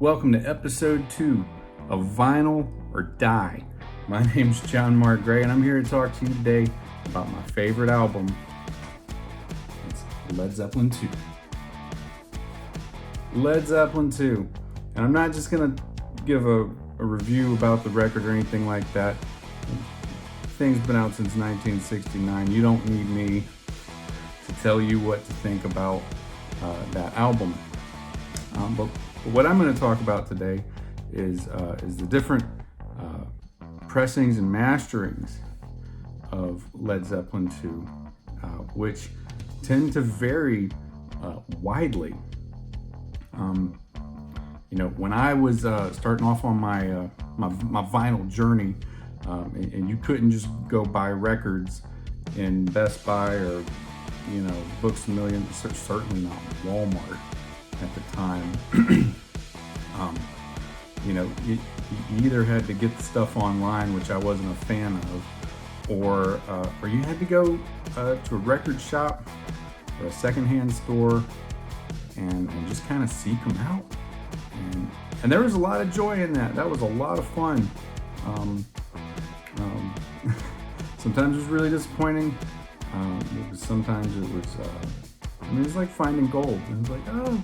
Welcome to episode 2 of Vinyl or Die. My name's John Mark Gray, and I'm here to talk to you today about my favorite album. It's Led Zeppelin 2. Led Zeppelin 2. And I'm not just going to give a review about the record or anything like that. The thing's been out since 1969. You don't need me to tell you what to think about that album. But what I'm going to talk about today is the different pressings and masterings of Led Zeppelin 2, which tend to vary widely. When I was starting off on my vinyl journey, and you couldn't just go buy records in Best Buy or Books A Million, certainly not Walmart at the time. You either had to get the stuff online, which I wasn't a fan of, or you had to go to a record shop or a secondhand store and just kind of seek them out. And there was a lot of joy in that. That was a lot of fun. Sometimes it was really disappointing. Sometimes it was, it was like finding gold. It was like, oh,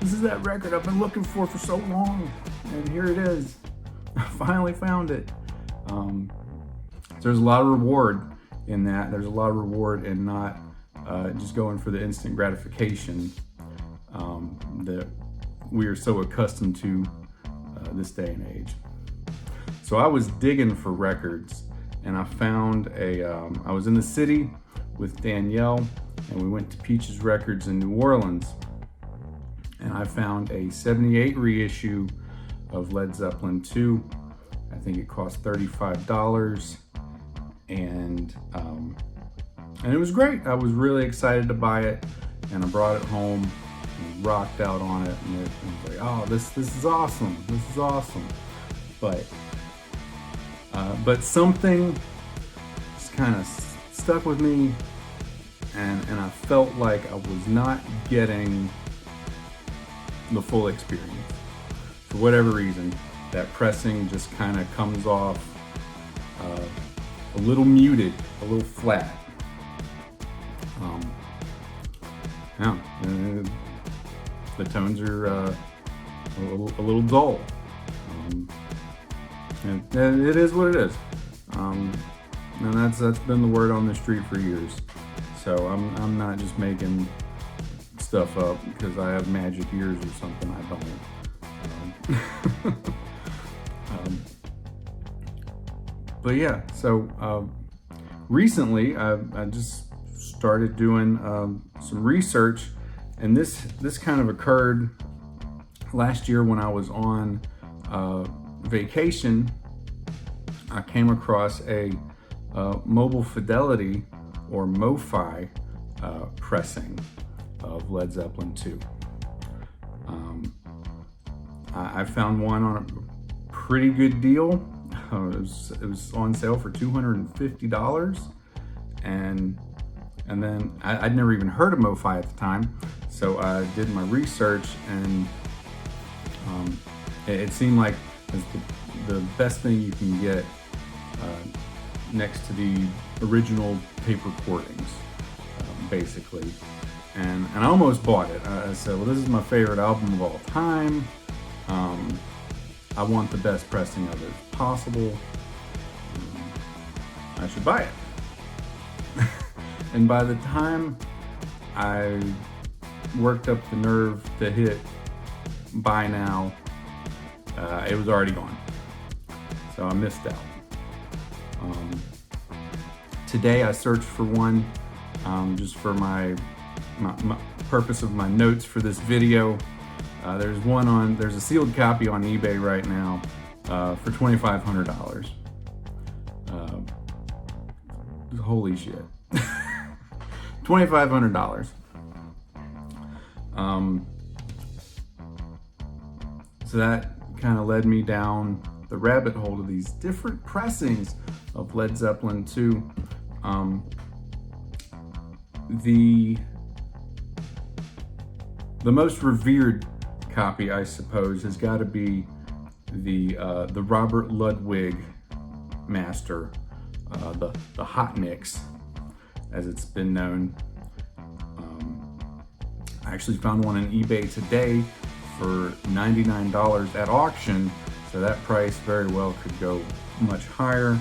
this is that record I've been looking for so long, and here it is. I finally found it. So there's a lot of reward in that. There's a lot of reward in not just going for the instant gratification that we are so accustomed to this day and age. So I was digging for records, and I found I was in the city with Danielle, and we went to Peaches Records in New Orleans, and I found a 78 reissue of Led Zeppelin 2. I think it cost $35, and it was great. I was really excited to buy it, and I brought it home and rocked out on it, and it was like, oh, this is awesome. This is awesome. But something just kind of stuck with me, and I felt like I was not getting the full experience. For whatever reason, that pressing just kind of comes off a little muted, a little flat. The tones are a little dull. And it is what it is. And that's been the word on the street for years. So I'm not just making stuff up because I have magic ears or something. I don't. But yeah, so recently I just started doing some research, and this kind of occurred last year when I was on vacation. I came across a Mobile Fidelity or MoFi pressing of Led Zeppelin 2. I found one on a pretty good deal. It was on sale for $250, and then I'd never even heard of MoFi at the time, so I did my research, and it seemed like it's the best thing you can get next to the original tape recordings, basically. And I almost bought it. I said, well, this is my favorite album of all time. I want the best pressing of it possible. I should buy it. And by the time I worked up the nerve to hit buy now, it was already gone. So I missed out. Today I searched for one just for my purpose of my notes for this video. There's a sealed copy on eBay right now for $2,500. Holy shit. $2,500. So that kind of led me down the rabbit hole of these different pressings of Led Zeppelin 2. The most revered copy, I suppose, has got to be the Robert Ludwig master, the hot mix, as it's been known. I actually found one on eBay today for $99 at auction, so that price very well could go much higher.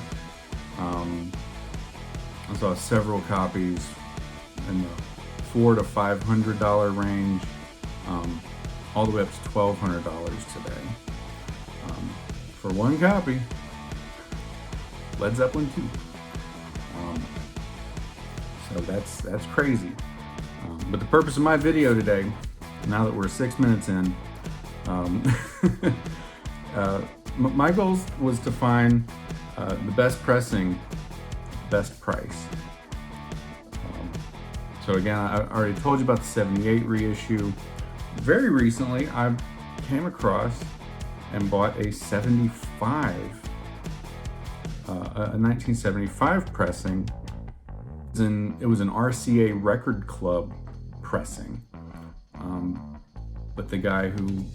I saw several copies in the $400 to $500 range, all the way up to $1,200 today. For one copy, Led Zeppelin 2. So that's crazy. But the purpose of my video today, now that we're 6 minutes in, my goal was to find the best pressing, best price. So again, I already told you about the 78 reissue. Very recently, I came across and bought a 1975 pressing. It was an RCA Record Club pressing. But the guy who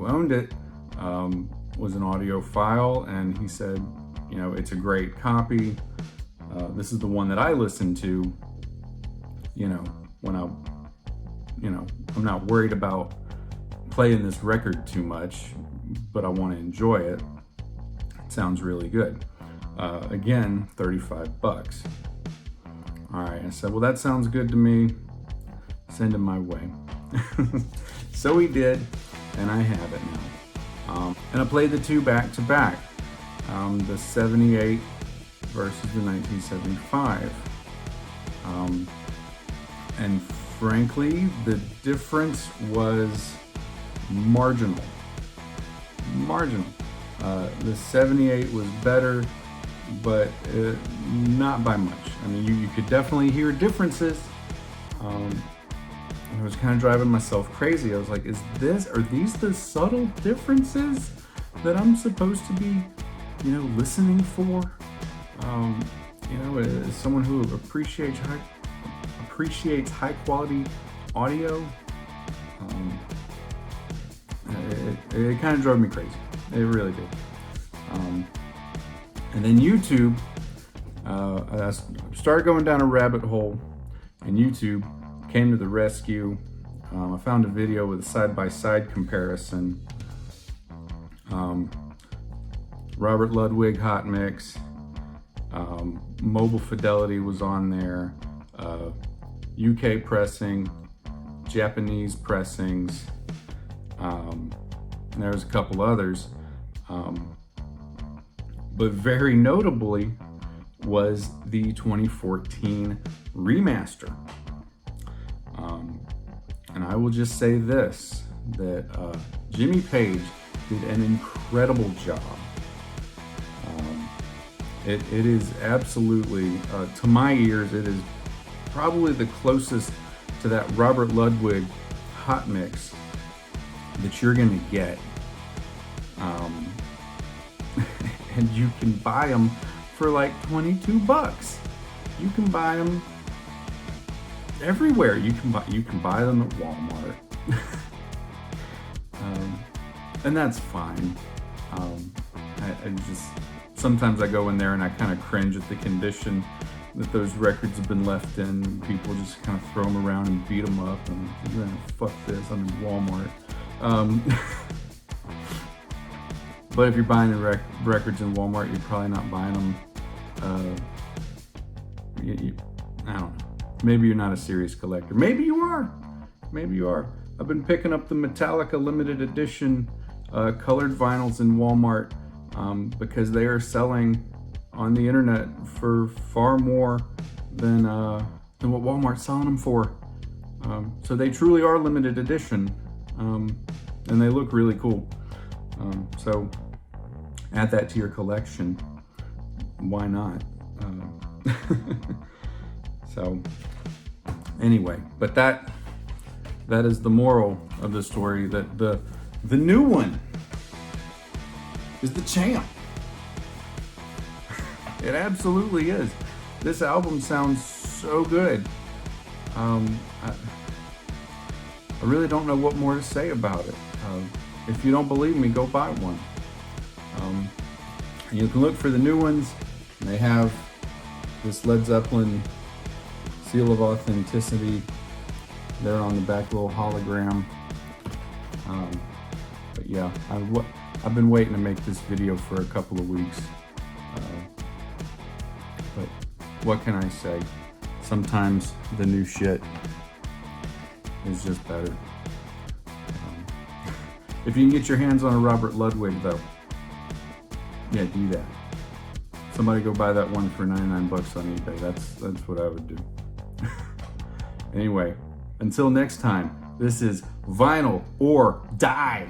owned it was an audiophile, and he said, you know, it's a great copy. This is the one that I listen to, you know, when I'm not worried about playing this record too much, but I want to enjoy it. It sounds really good. Again, $35. All right, I said, well, that sounds good to me. Send it my way. So he did, and I have it now. And I played the two back to back, the 78 versus the 1975. And frankly, the difference was marginal. The 78 was better, but not by much. I mean, you could definitely hear differences. I was kind of driving myself crazy. I was like, are these the subtle differences that I'm supposed to be, you know, listening for? You know, as someone who appreciates high quality audio, it kind of drove me crazy. It really did. And then YouTube, I started going down a rabbit hole, and YouTube came to the rescue. I found a video with a side-by-side comparison. Robert Ludwig hot mix, mobile fidelity was on there, UK pressing, Japanese pressings, and there was a couple others. But very notably was the 2014 remaster. And I will just say this, that Jimmy Page did an incredible job. It is absolutely, to my ears, it is probably the closest to that Robert Ludwig hot mix that you're gonna get. And you can buy them for like $22. You can buy them everywhere. You can buy them at Walmart. And that's fine. I just, sometimes I go in there and I kind of cringe at the condition that those records have been left in. People just kind of throw them around and beat them up, and fuck this, I'm in Walmart. But if you're buying the records in Walmart, you're probably not buying them. I don't know. Maybe you're not a serious collector. Maybe you are. I've been picking up the Metallica limited edition colored vinyls in Walmart because they are selling on the internet for far more than what Walmart's selling them for. So they truly are limited edition, and they look really cool. So add that to your collection. Why not? So anyway, but that is the moral of the story, that the new one is the champ. It absolutely is. This album sounds so good. I really don't know what more to say about it. If you don't believe me, go buy one. You can look for the new ones. They have this Led Zeppelin seal of authenticity there on the back, little hologram. But yeah, I've been waiting to make this video for a couple of weeks. But what can I say? Sometimes the new shit is just better. If you can get your hands on a Robert Ludwig though, yeah, do that. Somebody go buy that one for 99 bucks on eBay. That's what I would do. Anyway, until next time, this is Vinyl or Die.